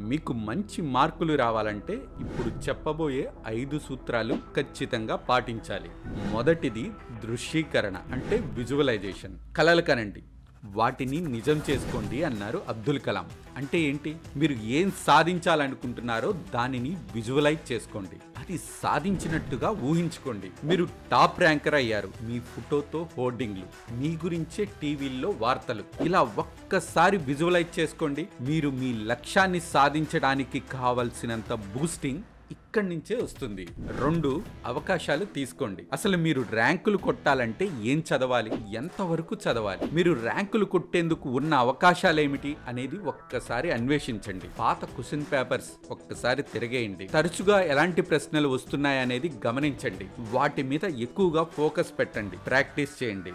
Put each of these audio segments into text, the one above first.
మీకు మంచి మార్కులు రావాలంటే ఇప్పుడు చెప్పబోయే 5 సూత్రాలు ఖచ్చితంగా పాటించాలి. మొదటిది దృశ్యీకరణ అంటే విజువలైజేషన్. కలలు కనండి, వాటిని నిజం చేసుకోండి అన్నారు అబ్దుల్ కలాం. అంటే ఏంటి? మీరు ఏం సాధించాలనుకుంటున్నారో దానిని విజువలైజ్ చేసుకోండి, అది సాధించినట్టుగా ఊహించుకోండి. మీరు టాప్ ర్యాంకర్ అయ్యారు, మీ ఫోటోతో హోర్డింగ్లు, మీ గురించే టీవీల్లో వార్తలు. ఇలా ఒక్కసారి విజువలైజ్ చేసుకోండి. మీరు మీ లక్ష్యాన్ని సాధించడానికి కావలసినంత బూస్టింగ్ ఇక్కడి నుంచే వస్తుంది. 2, అవకాశాలు తీసుకోండి. అసలు మీరు ర్యాంకులు కొట్టాలంటే ఏం చదవాలి, ఎంతవరకు చదవాలి, మీరు ర్యాంకులు కొట్టేందుకు ఉన్న అవకాశాలు ఏమిటి అనేది ఒక్కసారి అన్వేషించండి. పాత క్వశ్చన్ పేపర్స్ ఒక్కసారి తిరగేయండి. తరచుగా ఎలాంటి ప్రశ్నలు వస్తున్నాయనేది గమనించండి. వాటి మీద ఎక్కువగా ఫోకస్ పెట్టండి, ప్రాక్టీస్ చేయండి.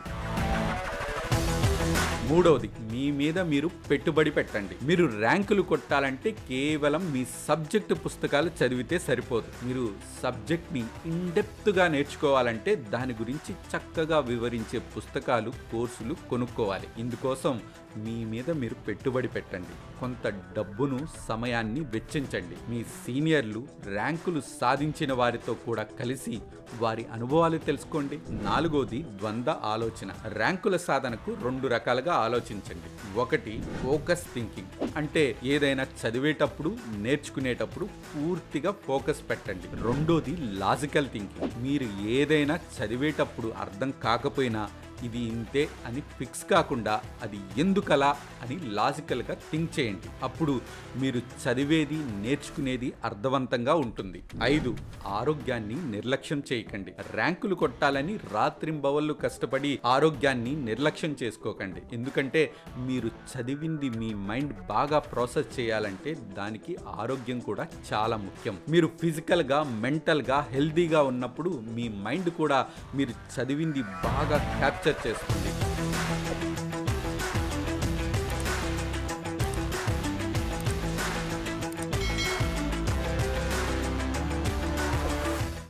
3వది, మీ మీద మీరు పెట్టుబడి పెట్టండి. మీరు ర్యాంకులు కొట్టాలంటే కేవలం మీ సబ్జెక్టు పుస్తకాలు చదివితే సరిపోదు. మీరు సబ్జెక్ట్ని ఇన్డెప్త్గా నేర్చుకోవాలంటే దాని గురించి చక్కగా వివరించే పుస్తకాలు, కోర్సులు కొనుక్కోవాలి. ఇందుకోసం మీ మీద మీరు పెట్టుబడి పెట్టండి. కొంత డబ్బును, సమయాన్ని వెచ్చించండి. మీ సీనియర్లు, ర్యాంకులు సాధించిన వారితో కూడా కలిసి వారి అనుభవాలు తెలుసుకోండి. 4వది, ద్వంద్వ ఆలోచన. ర్యాంకుల సాధనకు 2 రకాలుగా ఆలోచించండి. 1, ఫోకస్ థింకింగ్. అంటే ఏదైనా చదివేటప్పుడు, నేర్చుకునేటప్పుడు పూర్తిగా ఫోకస్ పెట్టండి. 2వది, లాజికల్ థింకింగ్. మీరు ఏదైనా చదివేటప్పుడు అర్థం కాకపోయినా ఇది ఇంతే అని ఫిక్స్ కాకుండా అది ఎందుకలా అని లాజికల్గా థింక్ చేయండి. అప్పుడు మీరు చదివేది, నేర్చుకునేది అర్థవంతంగా ఉంటుంది. 5, ఆరోగ్యాన్ని నిర్లక్ష్యం చేయకండి. ర్యాంకులు కొట్టాలని రాత్రింబవళ్ళు కష్టపడి ఆరోగ్యాన్ని నిర్లక్ష్యం చేసుకోకండి. ఎందుకంటే మీరు చదివింది మీ మైండ్ బాగా ప్రాసెస్ చేయాలంటే దానికి ఆరోగ్యం కూడా చాలా ముఖ్యం. మీరు ఫిజికల్గా, మెంటల్గా హెల్దీగా ఉన్నప్పుడు మీ మైండ్ కూడా మీరు చదివింది బాగా క్యాప్చర్ చేస్తుంది.